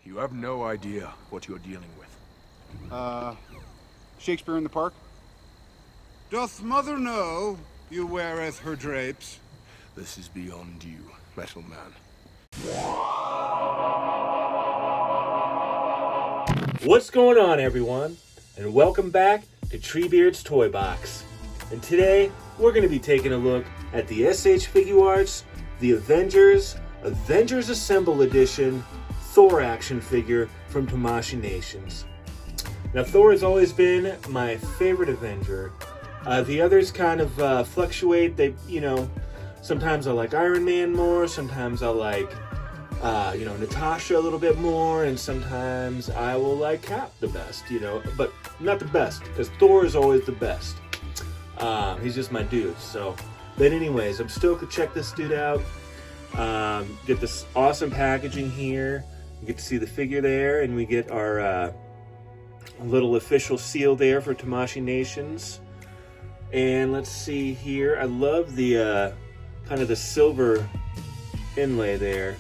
You have no idea what you're dealing with. Shakespeare in the Park? Doth mother know you weareth her drapes? This is beyond you, Metal Man. What's going on, everyone? And welcome back to Treebeard's Toy Box. And today, we're going to be taking a look at the SH Figuarts, the Avengers Assemble Edition Thor action figure from Tamashii Nations. Now, Thor has always been my favorite Avenger. The others kind of fluctuate. Sometimes I like Iron Man more, sometimes I like, Natasha a little bit more, and sometimes I will like Cap the best, but not the best, because Thor is always the best. He's just my dude, so. But anyways, I'm stoked to check this dude out. Get this awesome packaging here. You get to see the figure there, and we get our little official seal there for Tamashii Nations. And let's see here. I love the kind of the silver inlay there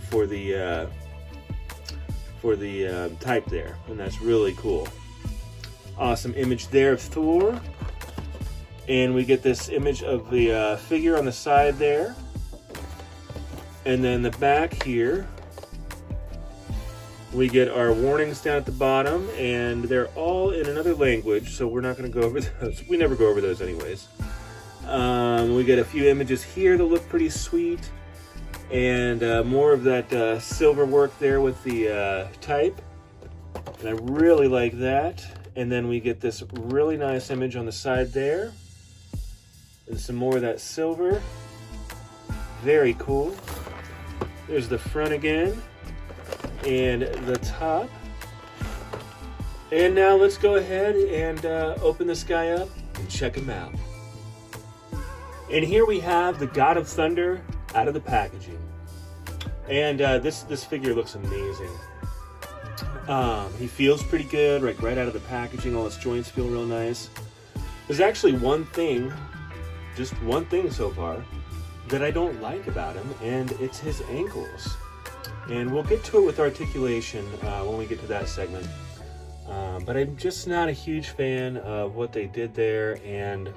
for the type there, and that's really cool. Awesome image there of Thor, and we get this image of the figure on the side there, and then the back here we get our warnings down at the bottom, and they're all in another language, so we're not going to go over those. We never go over those anyways. We get a few images here that look pretty sweet, and more of that silver work there with the type, and I really like that. And then we get this really nice image on the side there, and some more of that silver. Very cool. There's the front again, and the top. And now let's go ahead and open this guy up and check him out. And here we have the God of Thunder out of the packaging. And this figure looks amazing. He feels pretty good, right out of the packaging. All his joints feel real nice. There's actually just one thing so far, that I don't like about him, and it's his ankles. And we'll get to it with articulation when we get to that segment. But I'm just not a huge fan of what they did there, and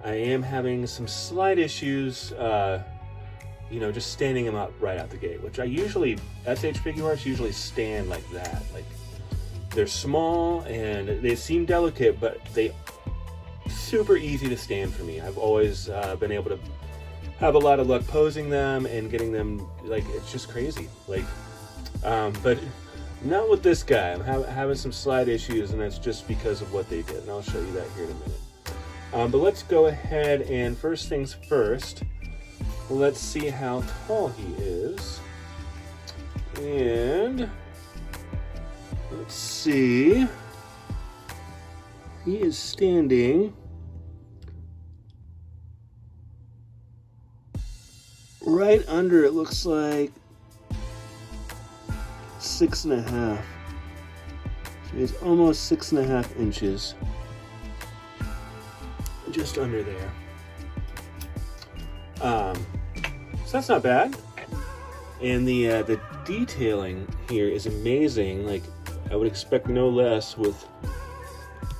I am having some slight issues, just standing him up right out the gate, which I usually, SH Figuarts usually stand like that. Like, they're small and they seem delicate, but they super easy to stand for me. I've always been able to have a lot of luck posing them and getting them, like, it's just crazy. Like, but not with this guy. I'm having some slight issues, and that's just because of what they did, and I'll show you that here in a minute. But let's go ahead and first things first, let's see how tall he is. And let's see. He is standing right under, it looks like, 6.5. So he's almost 6.5 inches. Just under there. So that's not bad. And the detailing here is amazing. Like, I would expect no less with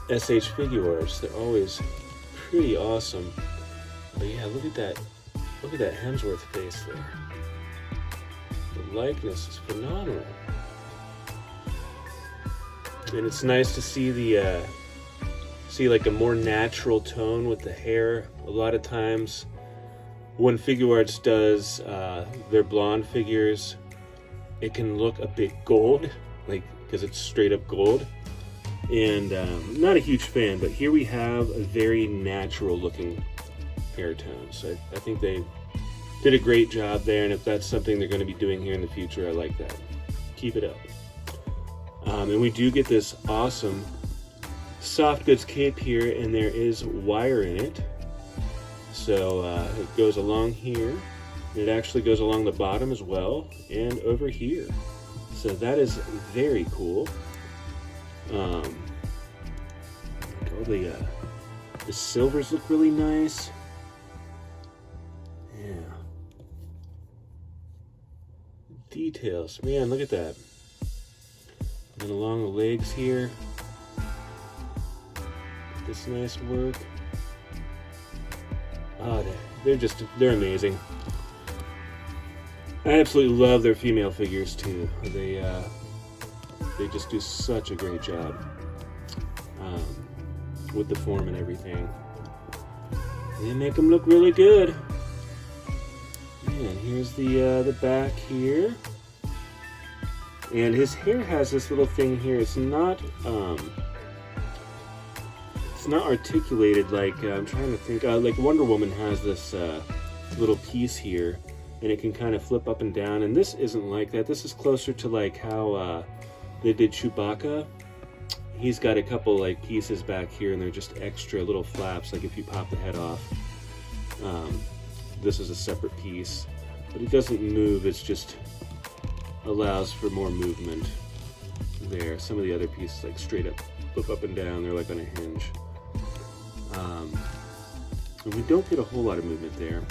SH Figuarts. They're always pretty awesome. But yeah, look at that Hemsworth face there. The likeness is phenomenal. And it's nice to see like a more natural tone with the hair. A lot of times when Figuarts does their blonde figures, it can look a bit gold, like, because it's straight up gold. And I'm not a huge fan, but here we have a very natural looking hair tone. So I think they did a great job there, and if that's something they're going to be doing here in the future, I like that. Keep it up. And we do get this awesome soft goods cape here, and there is wire in it. So it goes along here, and it actually goes along the bottom as well, and over here. So that is very cool. All the silvers look really nice. Yeah. details. Man, look at that. And along the legs here. This nice work. Oh, they're amazing. I absolutely love their female figures too. They just do such a great job with the form and everything. They make them look really good. And here's the back here. And his hair has this little thing here. It's not articulated like I'm trying to think. Like Wonder Woman has this little piece here, and it can kind of flip up and down. And this isn't like that. This is closer to like how they did Chewbacca. He's got a couple like pieces back here, and they're just extra little flaps. Like if you pop the head off, this is a separate piece, but it doesn't move. It's just allows for more movement there. Some of the other pieces like straight up flip up and down. They're like on a hinge. And we don't get a whole lot of movement there.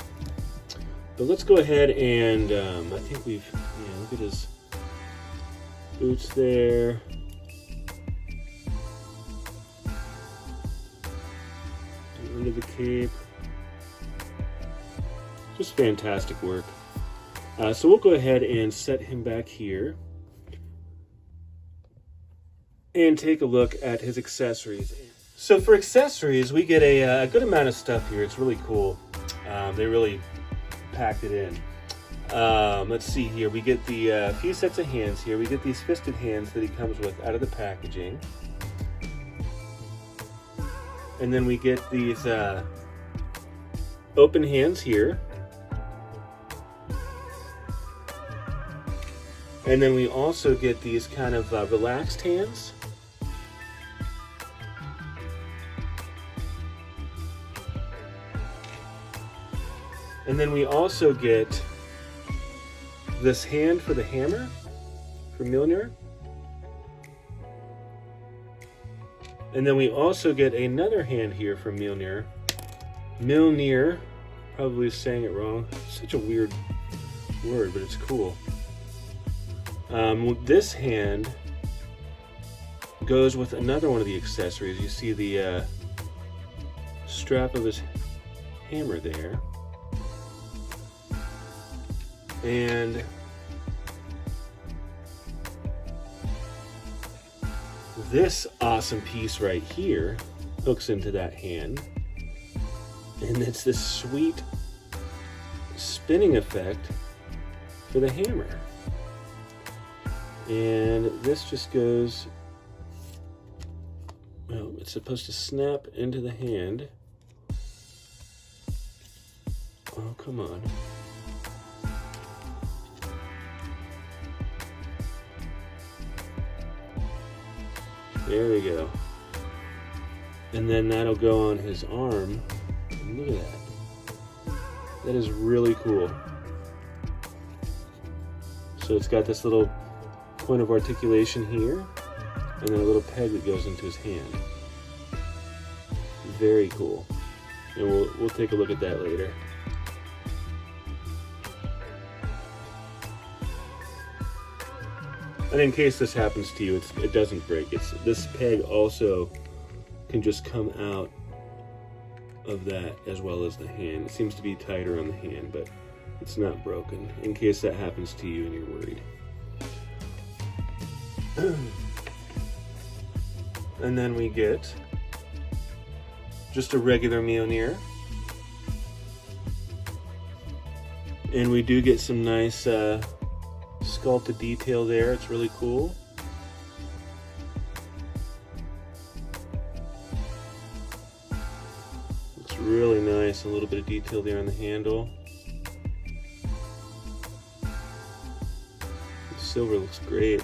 But let's go ahead and I think we've, yeah, look at his boots there. Get rid of the cape. Just fantastic work. So we'll go ahead and set him back here and take a look at his accessories. So for accessories, we get a good amount of stuff here. It's really cool. They really packed it in. Let's see here. We get the few sets of hands here. We get these fisted hands that he comes with out of the packaging. And then we get these open hands here. And then we also get these kind of relaxed hands. And then we also get this hand for the hammer, for Mjolnir. And then we also get another hand here for Mjolnir. Mjolnir, probably saying it wrong. Such a weird word, but it's cool. This hand goes with another one of the accessories. You see the strap of his hammer there. And this awesome piece right here hooks into that hand. And it's this sweet spinning effect for the hammer. And this just goes, well, it's supposed to snap into the hand. Oh, come on. There we go. And then that'll go on his arm. And look at that. That is really cool. So it's got this little point of articulation here, and then a little peg that goes into his hand. Very cool. And we'll take a look at that later. And in case this happens to you, it doesn't break. This peg also can just come out of that as well as the hand. It seems to be tighter on the hand, but it's not broken. In case that happens to you and you're worried. And then we get just a regular Mjolnir. And we do get some nice sculpted detail there. It's really cool. Looks really nice. A little bit of detail there on the handle. The silver looks great.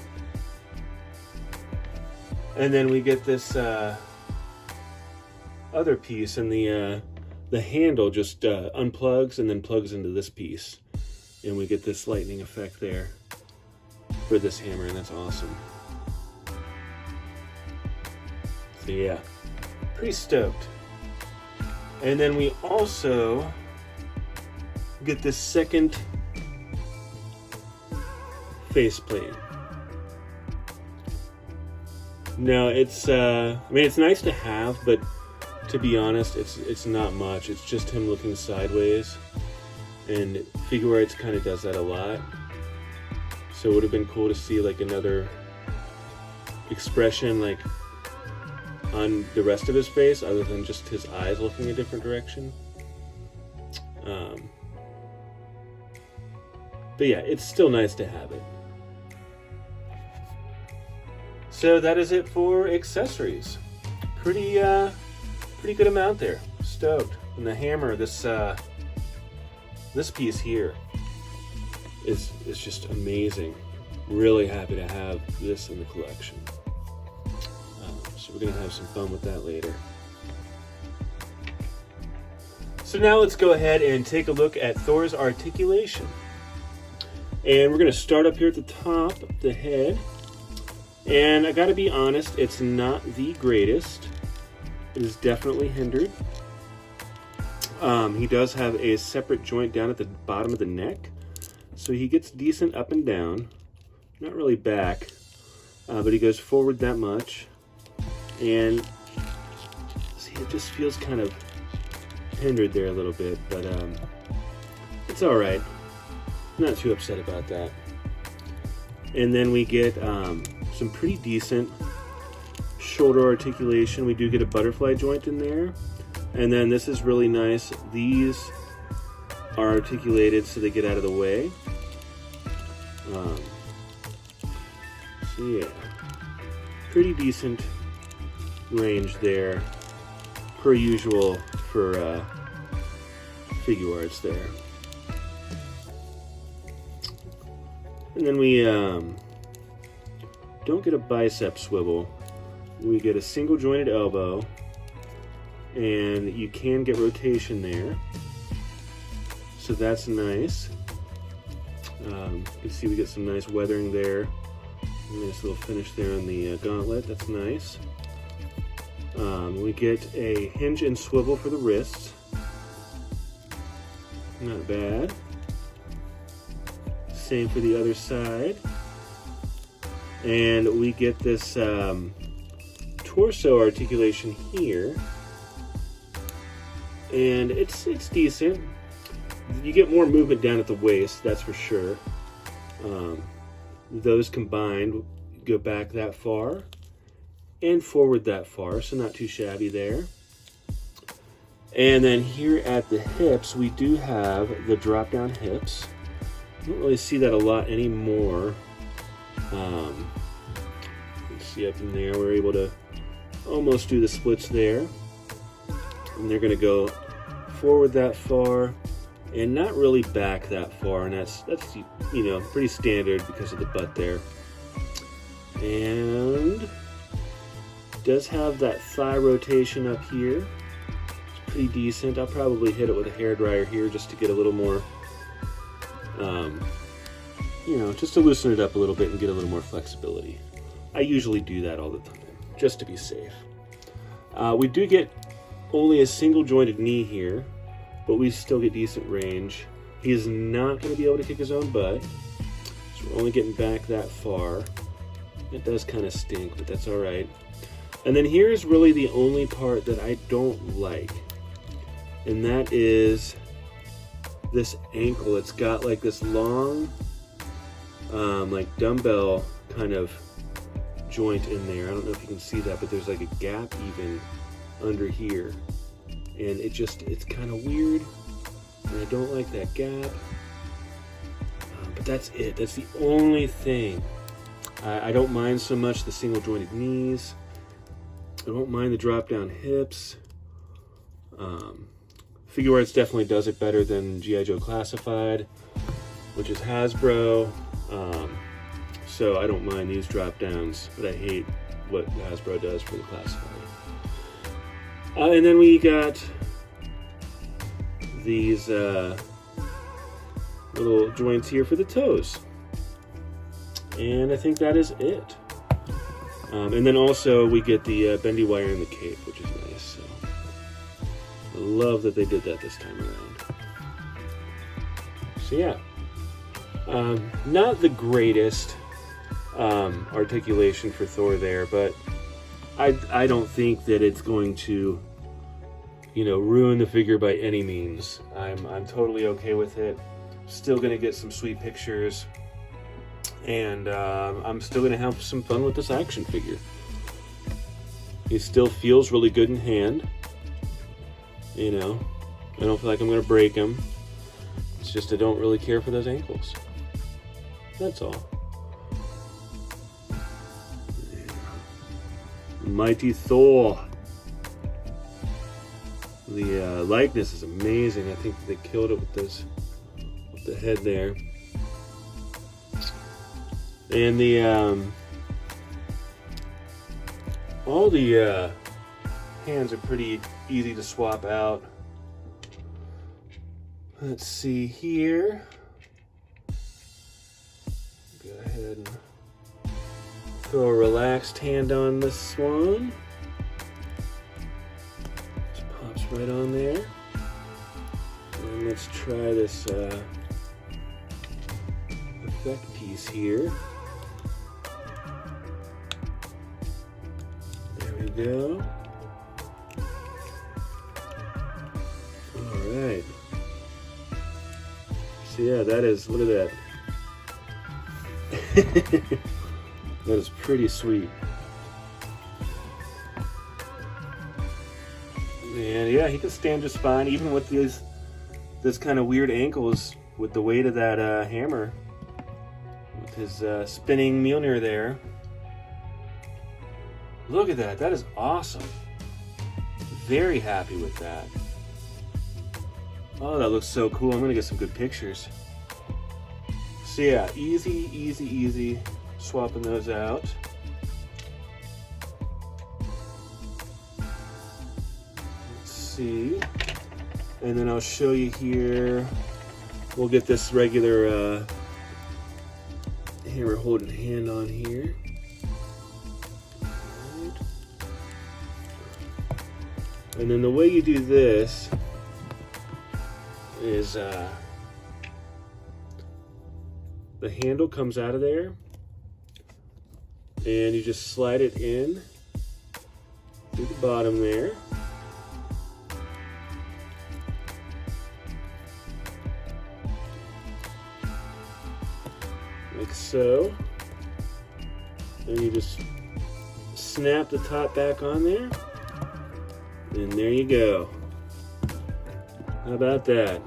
And then we get this other piece, and the handle just unplugs and then plugs into this piece. And we get this lightning effect there for this hammer, and that's awesome. So yeah, pretty stoked. And then we also get this second faceplate. No, it's I mean, it's nice to have, but to be honest, it's not much. It's just him looking sideways, and Figuarts kind of does that a lot. So it would have been cool to see like another expression like on the rest of his face, other than just his eyes looking a different direction. But yeah, it's still nice to have it. So that is it for accessories. Pretty good amount there. Stoked. And the hammer, this piece here is just amazing. Really happy to have this in the collection. So we're gonna have some fun with that later. So now let's go ahead and take a look at Thor's articulation. And we're gonna start up here at the top, the head. And I gotta be honest, it's not the greatest. It is definitely hindered. He does have a separate joint down at the bottom of the neck, so he gets decent up and down. Not really back, but he goes forward that much. And see, it just feels kind of hindered there a little bit, but it's all right. Not too upset about that. And then we get some pretty decent shoulder articulation. We do get a butterfly joint in there. And then this is really nice. These are articulated so they get out of the way. So yeah, pretty decent range there, per usual for Figuarts there. And then we don't get a bicep swivel. We get a single jointed elbow, and you can get rotation there, so that's nice. You can see we get some nice weathering there. Nice little finish there on the gauntlet. That's nice. We get a hinge and swivel for the wrists. Not bad. Same for the other side. And we get this torso articulation here. And it's decent. You get more movement down at the waist, that's for sure. Those combined go back that far and forward that far, so not too shabby there. And then here at the hips, we do have the drop down hips. Don't really see that a lot anymore. You see up in there, we're able to almost do the splits there. And they're going to go forward that far and not really back that far, and that's you know, pretty standard because of the butt there. And does have that thigh rotation up here. It's pretty decent. I'll probably hit it with a hairdryer here just to get a little more, you know, just to loosen it up a little bit and get a little more flexibility. I usually do that all the time, just to be safe. We do get only a single jointed knee here, but we still get decent range. He is not going to be able to kick his own butt, so we're only getting back that far. It does kind of stink, but that's all right. And then here's really the only part that I don't like, and that is this ankle. It's got like this long, like dumbbell kind of joint in there. I don't know if you can see that, but there's like a gap even under here, and it's kind of weird, and I don't like that gap. But that's it. That's the only thing. I don't mind so much the single jointed knees. I don't mind the drop down hips. Figuarts definitely does it better than G.I. Joe Classified, which is Hasbro. So I don't mind these drop downs, but I hate what Hasbro does for the Classified. And then we got these little joints here for the toes. And I think that is it. And then also we get the bendy wire in the cape, which is nice. So I love that they did that this time around. So yeah, Not the greatest articulation for Thor there, but I don't think that it's going to, ruin the figure by any means. I'm totally okay with it. Still gonna get some sweet pictures, and I'm still gonna have some fun with this action figure. He still feels really good in hand. I don't feel like I'm gonna break him. It's just I don't really care for those ankles. That's all. Mighty Thor. The likeness is amazing. I think they killed it with the head there. And all the hands are pretty easy to swap out. Let's see here. Go ahead and throw a relaxed hand on this one. Just pops right on there. And let's try this effect piece here. There we go. All right. So yeah, that is, look at that. That is pretty sweet. And yeah, he can stand just fine, even with this kind of weird ankles with the weight of that hammer. With his spinning Mjolnir there. Look at that, that is awesome. Very happy with that. Oh, that looks so cool. I'm gonna get some good pictures. So yeah, easy swapping those out. Let's see. And then I'll show you here. We'll get this regular hammer holding hand on here. Right. And then the way you do this is the handle comes out of there and you just slide it in through the bottom there. Like so. And you just snap the top back on there. And there you go. How about that?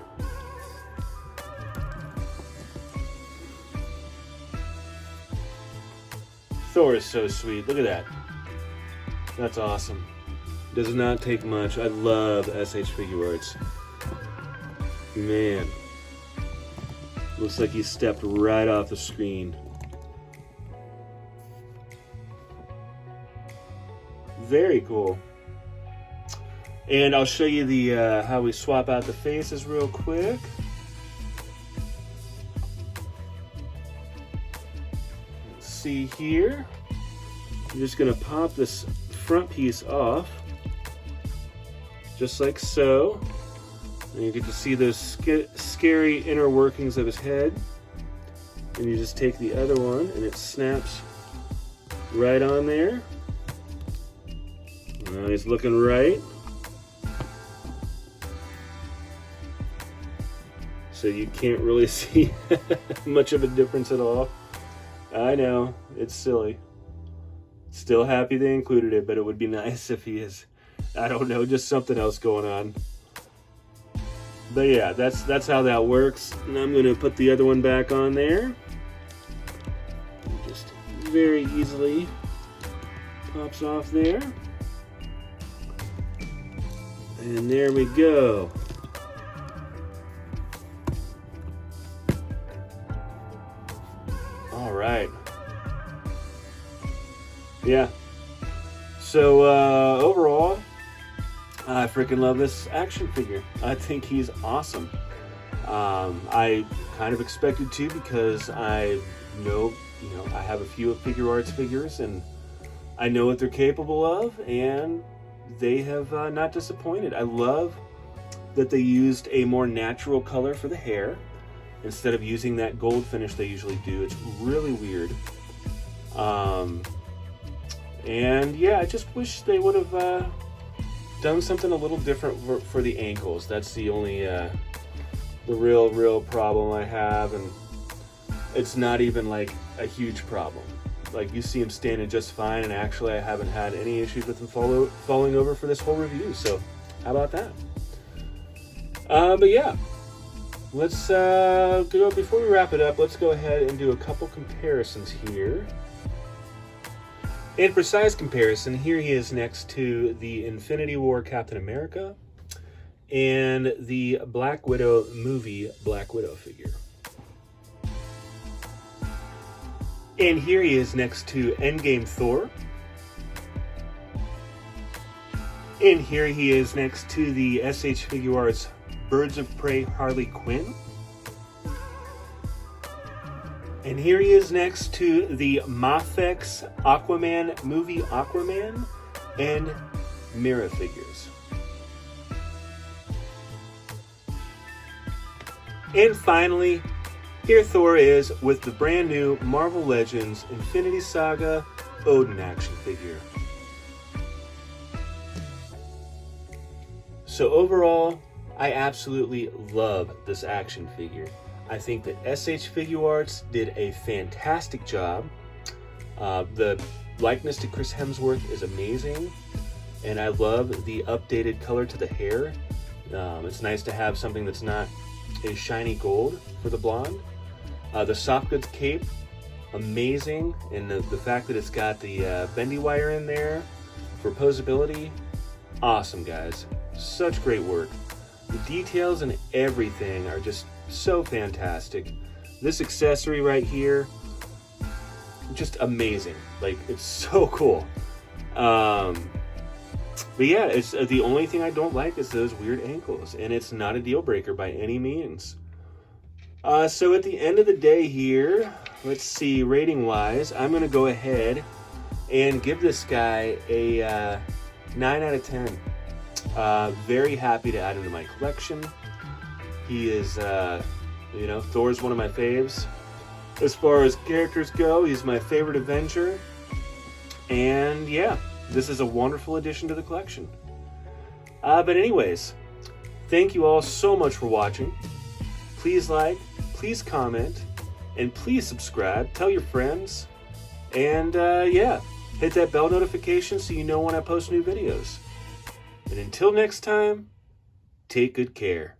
Thor is so sweet. Look at that. That's awesome. Does not take much. I love SH Figuarts. Man. Looks like he stepped right off the screen. Very cool. And I'll show you the how we swap out the faces real quick. Let's see here. I'm just gonna pop this front piece off, just like so. And you get to see those scary inner workings of his head. And you just take the other one and it snaps right on there. Now he's looking right. So you can't really see much of a difference at all. I know, it's silly. Still happy they included it, but it would be nice if he is, I don't know, just something else going on. But yeah, that's how that works. And I'm gonna put the other one back on there. Just very easily pops off there. And there we go. All right. Yeah. So overall, I freaking love this action figure. I think he's awesome. I kind of expected to because I know, I have a few of Figuarts figures and I know what they're capable of, and they have not disappointed. I love that they used a more natural color for the hair. instead of using that gold finish they usually do. It's really weird. And yeah, I just wish they would have done something a little different for the ankles. That's the only, the real problem I have, and it's not even like a huge problem. Like, you see him standing just fine, and actually I haven't had any issues with him falling over for this whole review, so how about that? But yeah, let's go, before we wrap it up, let's go ahead and do a couple comparisons here. In precise comparison, here he is next to the Infinity War Captain America and the Black Widow movie Black Widow figure. And here he is next to Endgame Thor. And here he is next to the SH Figuarts Birds of Prey Harley Quinn. And here he is next to the Mafex Aquaman movie Aquaman and Mira figures. And finally, here Thor is with the brand new Marvel Legends Infinity Saga Odin action figure. So overall, I absolutely love this action figure. I think that SH Figuarts did a fantastic job. The likeness to Chris Hemsworth is amazing, and I love the updated color to the hair. It's nice to have something that's not a shiny gold for the blonde. The soft goods cape, amazing, and the fact that it's got the bendy wire in there for posability, awesome, guys. Such great work. The details and everything are just so fantastic. This accessory right here, just amazing. Like, it's so cool. But yeah, it's the only thing I don't like is those weird ankles, and it's not a deal breaker by any means. So at the end of the day here, let's see, rating wise, I'm gonna go ahead and give this guy a 9 out of 10. Very happy to add him to my collection. He is, you know, Thor's one of my faves. As far as characters go, he's my favorite Avenger. And yeah, this is a wonderful addition to the collection. But anyways, thank you all so much for watching. Please like, please comment, and please subscribe. Tell your friends. And yeah, hit that bell notification so you know when I post new videos. And until next time, take good care.